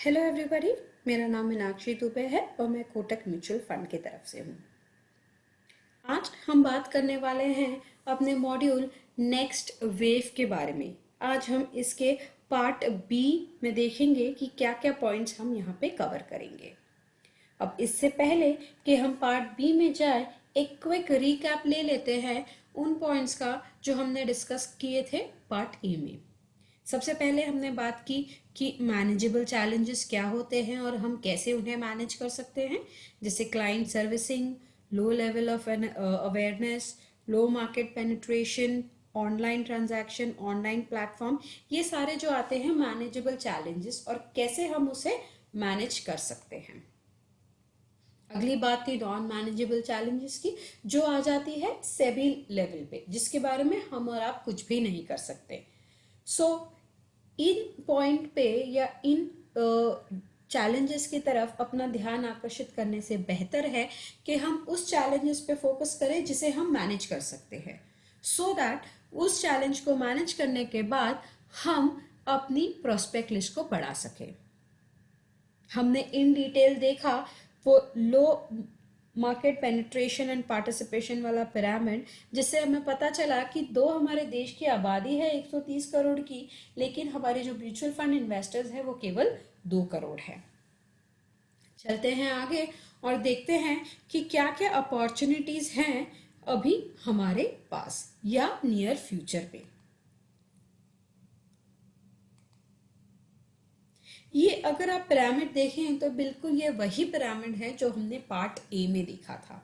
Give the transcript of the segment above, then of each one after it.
Hello everybody, मेरा नाम मीनाक्षी दुबे है और मैं कोटक म्यूचुअल फंड की तरफ से हूँ। आज हम बात करने वाले हैं अपने मॉड्यूल नेक्स्ट वेव के बारे में। आज हम इसके पार्ट बी में देखेंगे कि क्या क्या पॉइंट्स हम यहाँ पे कवर करेंगे। अब इससे पहले कि हम पार्ट बी में जाए, एक क्विक रीकैप ले लेते हैं उन पॉइंट्स का जो हमने डिस्कस किए थे पार्ट ए में। सबसे पहले हमने बात की कि मैनेजेबल चैलेंजेस क्या होते हैं और हम कैसे उन्हें मैनेज कर सकते हैं, जैसे client servicing, low level of awareness, low market penetration, online transaction, online platform, ये सारे जो आते हैं मैनेजेबल चैलेंजेस और कैसे हम उसे मैनेज कर सकते हैं। अगली बात थी नॉन मैनेजेबल चैलेंजेस की, जो आ जाती है सेबी लेवल पे, जिसके बारे में हम और आप कुछ भी नहीं कर सकते। सो इन पॉइंट पे या इन चैलेंजेस की तरफ अपना ध्यान आकर्षित करने से बेहतर है कि हम उस चैलेंजेस पे फोकस करें जिसे हम मैनेज कर सकते हैं, सो दैट उस चैलेंज को मैनेज करने के बाद हम अपनी प्रोस्पेक्ट लिस्ट को बढ़ा सकें। हमने इन डिटेल देखा वो लो मार्केट पेनिट्रेशन एंड पार्टिसिपेशन वाला पिरामिड, जिससे हमें पता चला कि दो हमारे देश की आबादी है 130 करोड़ की, लेकिन हमारे जो म्यूचुअल फंड इन्वेस्टर्स हैं वो केवल 2 करोड़ है। चलते हैं आगे और देखते हैं कि क्या क्या अपॉर्चुनिटीज हैं अभी हमारे पास या नियर फ्यूचर पे। ये अगर आप पिरामिड देखें तो बिल्कुल ये वही पिरामिड है जो हमने पार्ट ए में देखा था।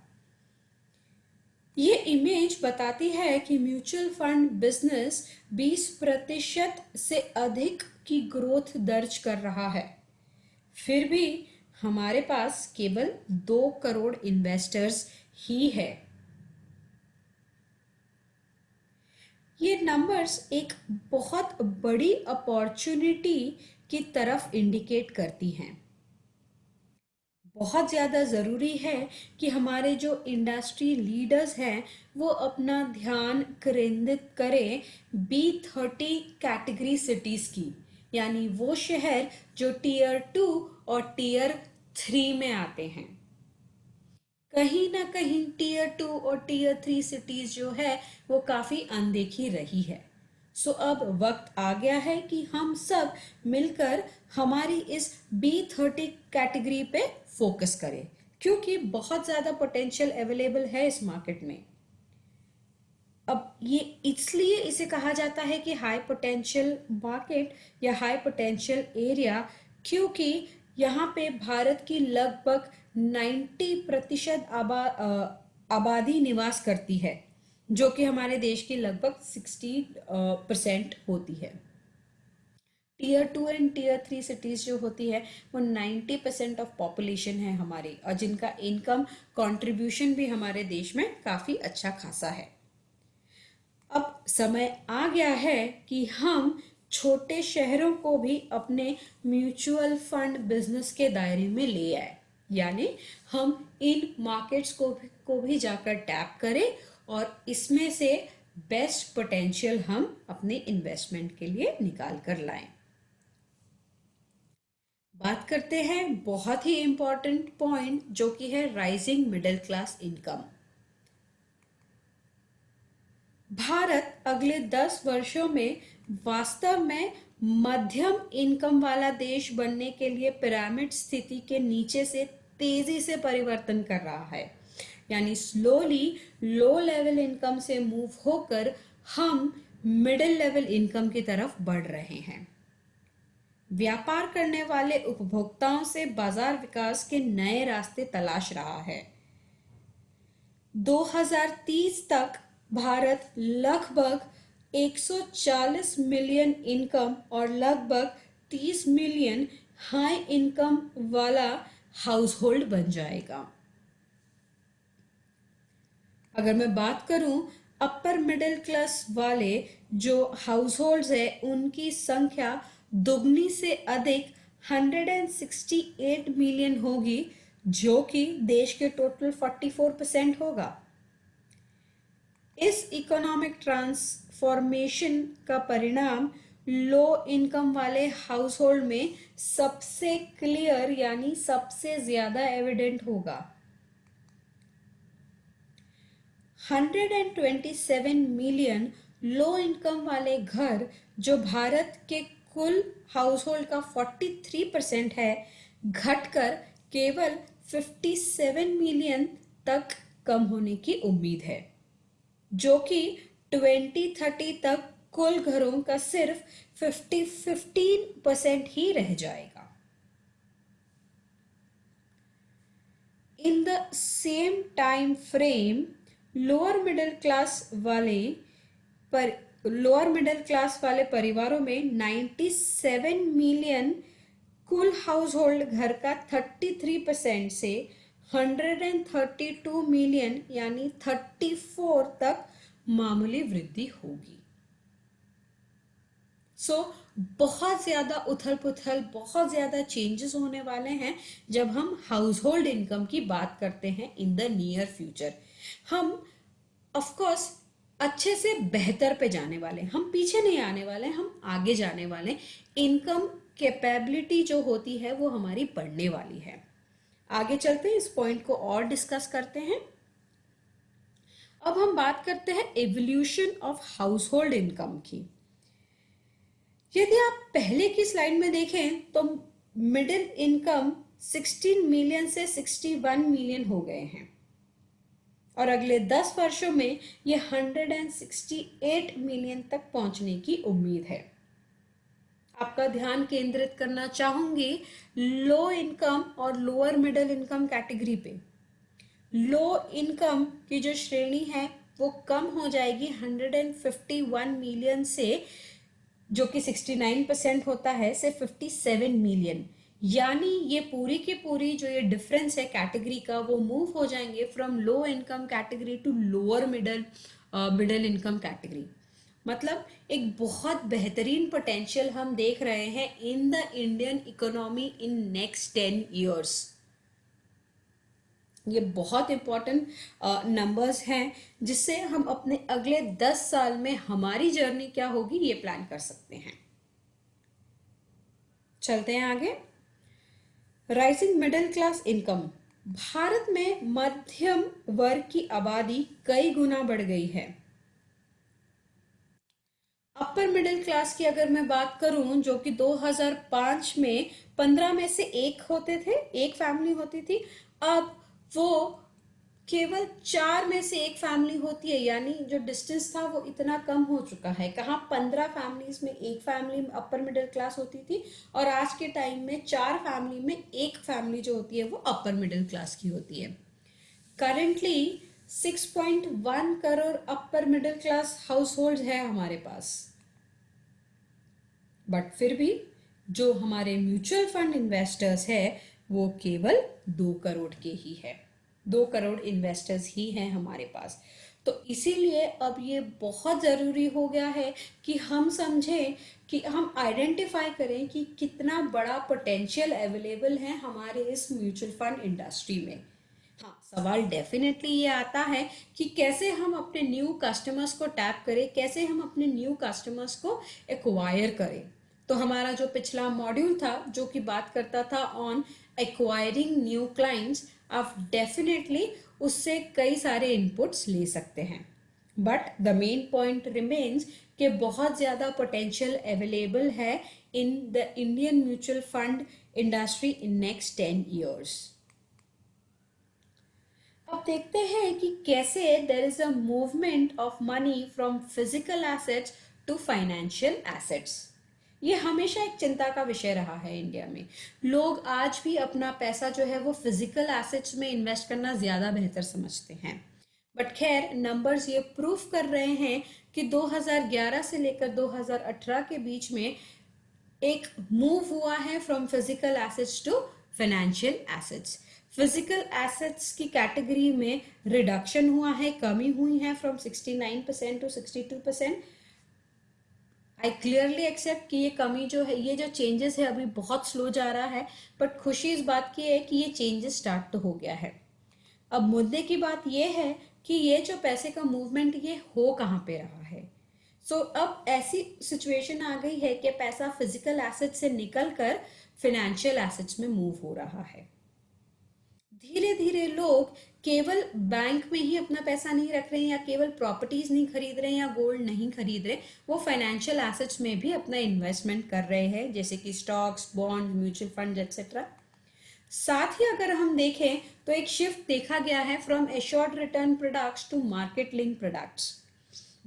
ये इमेज बताती है कि म्यूचुअल फंड बिजनेस 20% से अधिक की ग्रोथ दर्ज कर रहा है, फिर भी हमारे पास केवल 2 करोड़ इन्वेस्टर्स ही है। ये नंबर्स एक बहुत बड़ी अपॉर्चुनिटी की तरफ इंडिकेट करती हैं। बहुत ज़्यादा ज़रूरी है कि हमारे जो इंडस्ट्री लीडर्स हैं वो अपना ध्यान केंद्रित करें B30 कैटेगरी सिटीज़ की, यानी वो शहर जो टीयर 2 और टीयर 3 में आते हैं। कहीं ना कहीं टीयर 2 और टीयर 3 सिटीज़ जो है वो काफ़ी अनदेखी रही है। सो अब वक्त आ गया है कि हम सब मिलकर हमारी इस B30 कैटेगरी पे फोकस करें, क्योंकि बहुत ज़्यादा पोटेंशियल अवेलेबल है इस मार्केट में। अब ये इसलिए इसे कहा जाता है कि हाई पोटेंशियल मार्केट या हाई पोटेंशियल एरिया, क्योंकि यहाँ पे भारत की लगभग 90% आबादी निवास करती है, जो कि हमारे देश की लगभग 60% होती है। टीयर 2 एंड टीयर 3 सिटीज़ जो होती है वो 90% ऑफ पॉपुलेशन है हमारी, और जिनका इनकम कंट्रीब्यूशन भी हमारे देश में काफ़ी अच्छा खासा है। अब समय आ गया है कि हम छोटे शहरों को भी अपने म्यूचुअल फंड बिजनेस के दायरे में ले आए, यानी हम इन मार्केट्स को भी जाकर टैप करें और इसमें से बेस्ट पोटेंशियल हम अपने इन्वेस्टमेंट के लिए निकाल कर लाएं। बात करते हैं बहुत ही इंपॉर्टेंट पॉइंट, जो कि है rising middle class income. Bharat अगले 10 वर्षों में वास्तव में मध्यम इनकम वाला देश बनने के लिए पिरामिड स्थिति के नीचे से तेजी से परिवर्तन कर रहा है, यानी स्लोली लो लेवल इनकम से मूव होकर हम मिडिल लेवल इनकम की तरफ बढ़ रहे हैं। व्यापार करने वाले उपभोक्ताओं से बाजार विकास के नए रास्ते तलाश रहा है। 2030 तक भारत लगभग 140 मिलियन इनकम और लगभग 30 मिलियन हाई इनकम वाला हाउस होल्ड बन जाएगा। अगर मैं बात करूं अपर मिडिल क्लास वाले जो हाउस होल्ड्स है, उनकी संख्या दुगनी से अधिक 168 मिलियन होगी, जो कि देश के टोटल 44% होगा। इस इकोनॉमिक ट्रांसफॉर्मेशन का परिणाम लो इनकम वाले हाउस होल्ड में सबसे क्लियर यानी सबसे ज्यादा एविडेंट होगा। 127 मिलियन लो इनकम वाले घर, जो भारत के कुल हाउस होल्ड का 43% है, घटकर केवल 57 मिलियन तक कम होने की उम्मीद है, जो कि 2030 तक कुल घरों का सिर्फ 15% ही रह जाएगा। In the same time frame, lower middle class वाले पर लोअर मिडिल क्लास वाले परिवारों में 97 मिलियन कुल हाउस होल्ड घर का 33% से 132 मिलियन यानी 34 तक मामूली वृद्धि होगी। बहुत ज्यादा उथल पुथल, बहुत ज्यादा चेंजेस होने वाले हैं जब हम हाउस होल्ड इनकम की बात करते हैं इन द नियर फ्यूचर। हम ऑफ कोर्स अच्छे से बेहतर पे जाने वाले, हम पीछे नहीं आने वाले, हम आगे जाने वाले। इनकम कैपेबिलिटी जो होती है वो हमारी बढ़ने वाली है। आगे चलते हैं, इस पॉइंट को और डिस्कस करते हैं। अब हम बात करते हैं evolution of house hold income की। यदि आप पहले की स्लाइड में देखें तो मिडिल इनकम 16 मिलियन से 61 मिलियन हो गए हैं और अगले 10 वर्षों में ये 168 मिलियन तक पहुंचने की उम्मीद है। आपका ध्यान केंद्रित करना चाहूंगी लो इनकम और लोअर मिडिल इनकम कैटेगरी पे। लो इनकम की जो श्रेणी है वो कम हो जाएगी 151 मिलियन से, जो कि 69% होता है, से 57 मिलियन। यानी ये पूरी की पूरी जो ये डिफरेंस है कैटेगरी का, वो मूव हो जाएंगे from low income category to lower middle income category. मतलब एक बहुत बेहतरीन पोटेंशियल हम देख रहे हैं इन the Indian economy in next 10 years. ये बहुत इंपॉर्टेंट नंबर्स हैं जिससे हम अपने अगले 10 साल में हमारी जर्नी क्या होगी ये प्लान कर सकते हैं। चलते हैं आगे। Rising middle class income. Bharat में मध्यम वर्ग की आबादी कई गुना बढ़ गई है। अपर मिडिल क्लास की अगर मैं बात करूं, जो कि 2005 में 15 में से एक होते थे, एक फैमिली होती थी, अब वो केवल 4 में से एक फैमिली होती है। यानी जो डिस्टेंस था वो इतना कम हो चुका है। कहाँ 15 फैमिलीज में एक फैमिली अपर मिडिल क्लास होती थी और आज के टाइम में 4 फैमिली में एक फैमिली जो होती है वो अपर मिडिल क्लास की होती है। Currently 6.1 crore upper middle class house hold है हमारे पास, बट फिर भी जो हमारे म्यूचुअल फंड इन्वेस्टर्स है वो केवल 2 करोड़ के ही है। 2 करोड़ इन्वेस्टर्स ही हैं हमारे पास। तो इसीलिए अब ये बहुत ज़रूरी हो गया है कि हम समझें, कि हम आइडेंटिफाई करें कि कितना बड़ा पोटेंशियल अवेलेबल है हमारे इस म्यूचुअल फंड इंडस्ट्री में। हाँ, सवाल डेफिनेटली ये आता है कि कैसे हम अपने न्यू कस्टमर्स को टैप करें, कैसे हम अपने न्यू कस्टमर्स को एक्वायर करें। तो हमारा जो पिछला मॉड्यूल था जो कि बात करता था ऑन एक्वायरिंग न्यू क्लाइंट्स, आप डेफिनेटली उससे कई सारे इनपुट्स ले सकते हैं। But the main point remains कि बहुत ज़्यादा पोटेंशियल अवेलेबल है in the Indian mutual fund industry in next 10 years. अब देखते हैं कि कैसे there is a movement of money from physical assets to financial assets. ये हमेशा एक चिंता का विषय रहा है इंडिया में। लोग आज भी अपना पैसा जो है वो फिजिकल एसेट्स में इन्वेस्ट करना ज़्यादा बेहतर समझते हैं। बट खैर, नंबर्स ये प्रूफ कर रहे हैं कि 2011 से लेकर 2018 के बीच में एक मूव हुआ है from physical assets to financial assets. Physical assets की कैटेगरी में रिडक्शन हुआ है, कमी हुई है from 69% to 62%। I clearly accept कि ये कमी जो है, ये जो चेंजेस है अभी बहुत स्लो जा रहा है, बट खुशी इस बात की है कि ये चेंजेस स्टार्ट तो हो गया है। अब मुद्दे की बात ये है कि ये जो पैसे का मूवमेंट ये हो कहाँ पे रहा है। सो अब ऐसी सिचुएशन आ गई है कि पैसा फिजिकल एसेट से निकलकर फिनेंशियल एसेट्स में मूव हो रहा है। धीरे धीरे लोग केवल बैंक में ही अपना पैसा नहीं रख रहे हैं, या केवल प्रॉपर्टीज नहीं खरीद रहे हैं, या गोल्ड नहीं खरीद रहे, वो फाइनेंशियल एसेट्स में भी अपना इन्वेस्टमेंट कर रहे हैं, जैसे कि stocks, bond, mutual fund etcetera. साथ ही अगर हम देखें तो एक शिफ्ट देखा गया है from assured return products to market link products.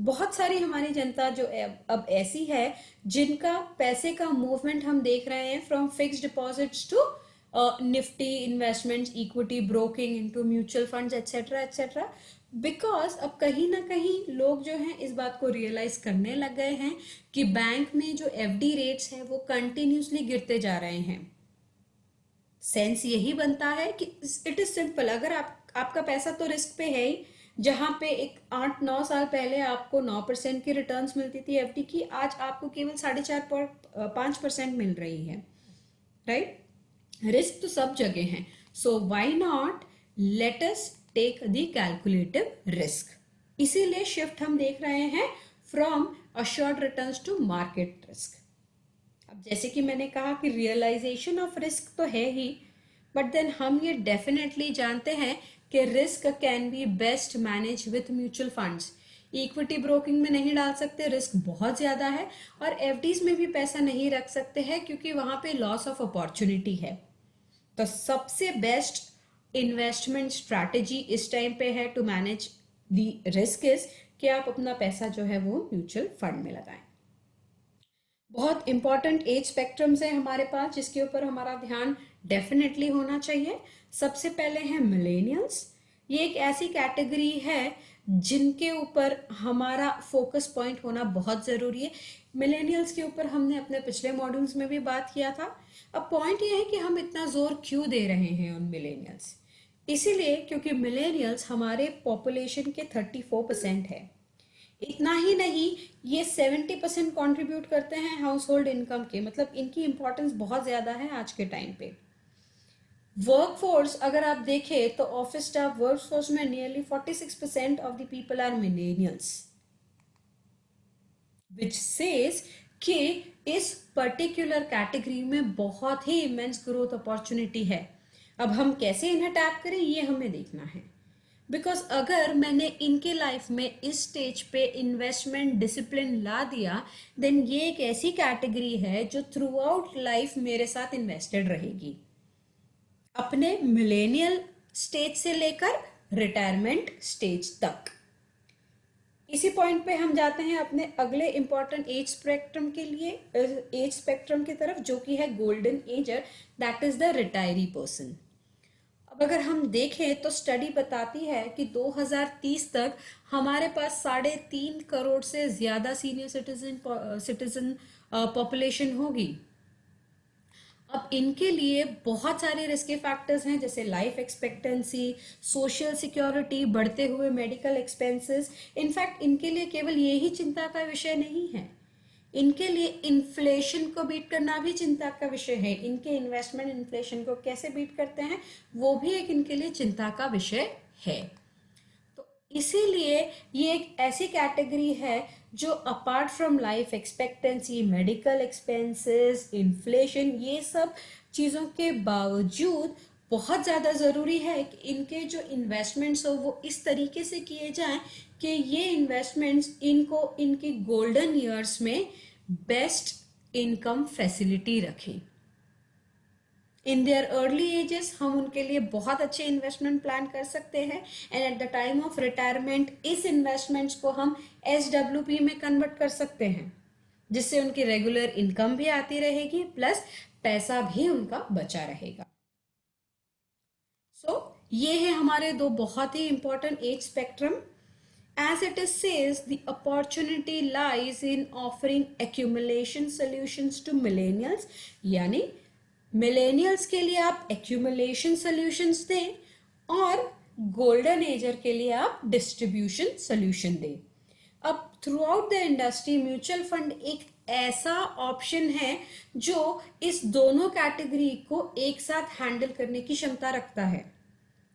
बहुत सारी हमारी जनता जो अब ऐसी है जिनका पैसे का मूवमेंट हम देख रहे हैं from fixed deposits to Nifty investments, equity broking into mutual funds etcetera etcetera. Because अब कहीं ना कहीं लोग जो हैं इस बात को रियलाइज करने लग गए हैं कि बैंक में जो एफडी रेट्स हैं वो कंटिन्यूसली गिरते जा रहे हैं। सेंस यही बनता है कि इट इज सिंपल, अगर आपका पैसा तो रिस्क पे है ही, जहां पे एक 8-9 साल पहले आपको 9% की रिटर्न्स मिलती थी एफडी की, आज आपको केवल 4.5% मिल रही है, राइट? रिस्क तो सब जगह है, so why not let us take the calculative risk. इसीलिए शिफ्ट हम देख रहे हैं from assured returns to market risk. अब जैसे कि मैंने कहा कि रियलाइजेशन ऑफ रिस्क तो है ही, बट देन हम ये डेफिनेटली जानते हैं कि risk can be best manage with mutual funds. Equity broking में नहीं डाल सकते, रिस्क बहुत ज्यादा है, और एफडीज में भी पैसा नहीं रख सकते हैं क्योंकि वहां पे लॉस ऑफ अपॉर्चुनिटी है। तो सबसे बेस्ट इन्वेस्टमेंट स्ट्रैटेजी इस टाइम पे है to manage the risk is कि आप अपना पैसा जो है वो म्यूचुअल फंड में लगाएं। बहुत इंपॉर्टेंट एज स्पेक्ट्रम्स है हमारे पास जिसके ऊपर हमारा ध्यान डेफिनेटली होना चाहिए। सबसे पहले है मिलेनियल्स। ये एक ऐसी कैटेगरी है जिनके ऊपर हमारा फोकस पॉइंट होना बहुत जरूरी है। मिलेनियल्स के ऊपर हमने अपने पिछले मॉड्यूल्स में भी बात किया था। अब पॉइंट ये है कि हम इतना जोर क्यों दे रहे हैं उन मिलेनियल्स। इसीलिए क्योंकि मिलेनियल्स हमारे पॉपुलेशन के 34% है। इतना ही नहीं, ये 70% कॉन्ट्रीब्यूट करते हैं हाउस होल्ड इनकम के, मतलब इनकी इंपॉर्टेंस बहुत ज्यादा है आज के टाइम पे। वर्कफोर्स अगर आप देखें तो ऑफिस स्टाफ वर्कफोर्स में nearly 46% of the people are millennials, which says कि इस पर्टिकुलर कैटेगरी में बहुत ही इमेंस ग्रोथ अपॉर्चुनिटी है। अब हम कैसे इन्हें टैप करें ये हमें देखना है, बिकॉज अगर मैंने इनके लाइफ में इस स्टेज पे इन्वेस्टमेंट डिसिप्लिन ला दिया, देन ये एक ऐसी कैटेगरी है जो थ्रू आउट लाइफ मेरे साथ इन्वेस्टेड रहेगी, अपने मिलेनियल स्टेज से लेकर रिटायरमेंट स्टेज तक। इसी पॉइंट पे हम जाते हैं अपने अगले इंपॉर्टेंट एज स्पेक्ट्रम के लिए, एज स्पेक्ट्रम की तरफ, जो कि है golden ager, that is the retiree person. अब अगर हम देखें तो स्टडी बताती है कि 2030 तक हमारे पास 3.5 करोड़ से ज्यादा सीनियर सिटीजन पॉपुलेशन होगी। अब इनके लिए बहुत सारे रिस्की फैक्टर्स हैं, जैसे लाइफ एक्सपेक्टेंसी, सोशल सिक्योरिटी, बढ़ते हुए मेडिकल एक्सपेंसेस। इनफैक्ट इनके लिए केवल ये ही चिंता का विषय नहीं है, इनके लिए इन्फ्लेशन को बीट करना भी चिंता का विषय है। इनके इन्वेस्टमेंट इन्फ्लेशन को कैसे बीट करते हैं वो भी एक इनके लिए चिंता का विषय है। तो इसीलिए ये एक ऐसी कैटेगरी है जो apart from life expectancy, medical expenses, inflation, ये सब चीज़ों के बावजूद बहुत ज़्यादा ज़रूरी है कि इनके जो इन्वेस्टमेंट्स हो वो इस तरीके से किए जाएं कि ये इन्वेस्टमेंट्स इनको इनकी गोल्डन ईयर्स में बेस्ट इनकम फैसिलिटी रखें। इन देयर अर्ली एजेस हम उनके लिए बहुत अच्छे इन्वेस्टमेंट प्लान कर सकते हैं, and at the time of retirement इस इन्वेस्टमेंट्स को हम SWP में कन्वर्ट कर सकते हैं, जिससे उनकी रेगुलर इनकम भी आती रहेगी प्लस पैसा भी उनका बचा रहेगा। ये है हमारे दो बहुत ही important age spectrum. As it is says, the opportunity lies in offering accumulation solutions to millennials, यानी मिलेनियल्स के लिए आप accumulation solutions दें और गोल्डन एजर के लिए आप डिस्ट्रीब्यूशन सोल्यूशन दें। अब through out the industry mutual fund एक ऐसा ऑप्शन है जो इस दोनों कैटेगरी को एक साथ हैंडल करने की क्षमता रखता है।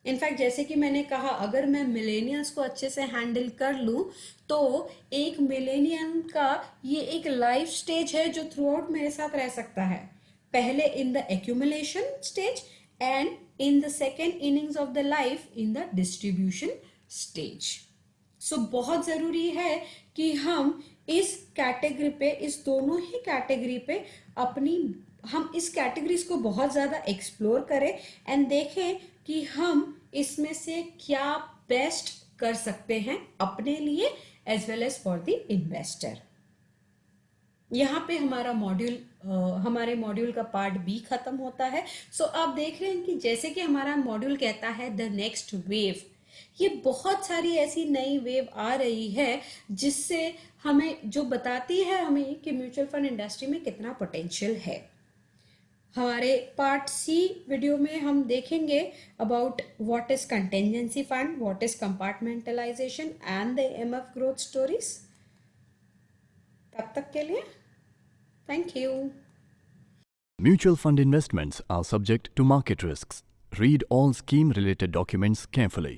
इनफैक्ट जैसे कि मैंने कहा, अगर मैं मिलेनियल्स को अच्छे से हैंडल कर लूँ तो एक मिलेनियम का ये एक लाइफ स्टेज है जो थ्रू आउट मेरे साथ रह सकता है, पहले in the accumulation stage and in the second innings of the life in the distribution stage. So बहुत ज़रूरी है कि हम इस कैटेगरी पे, इस दोनों ही कैटेगरी पे अपनी, हम इस कैटेगरीज को बहुत ज़्यादा एक्सप्लोर करें एंड देखें कि हम इसमें से क्या बेस्ट कर सकते हैं अपने लिए as well as for the investor. यहाँ पे हमारा मॉड्यूल, हमारे मॉड्यूल का पार्ट बी खत्म होता है। सो आप देख रहे हैं कि जैसे कि हमारा मॉड्यूल कहता है द नेक्स्ट वेव, ये बहुत सारी ऐसी नई वेव आ रही है जिससे हमें, जो बताती है हमें कि म्यूचुअल फंड इंडस्ट्री में कितना पोटेंशियल है। हमारे पार्ट सी वीडियो में हम देखेंगे about what is contingency fund, what is compartmentalisation and the MF growth stories. तब तक के लिए thank you. Mutual fund investments are subject to market risks. Read all scheme-related documents carefully.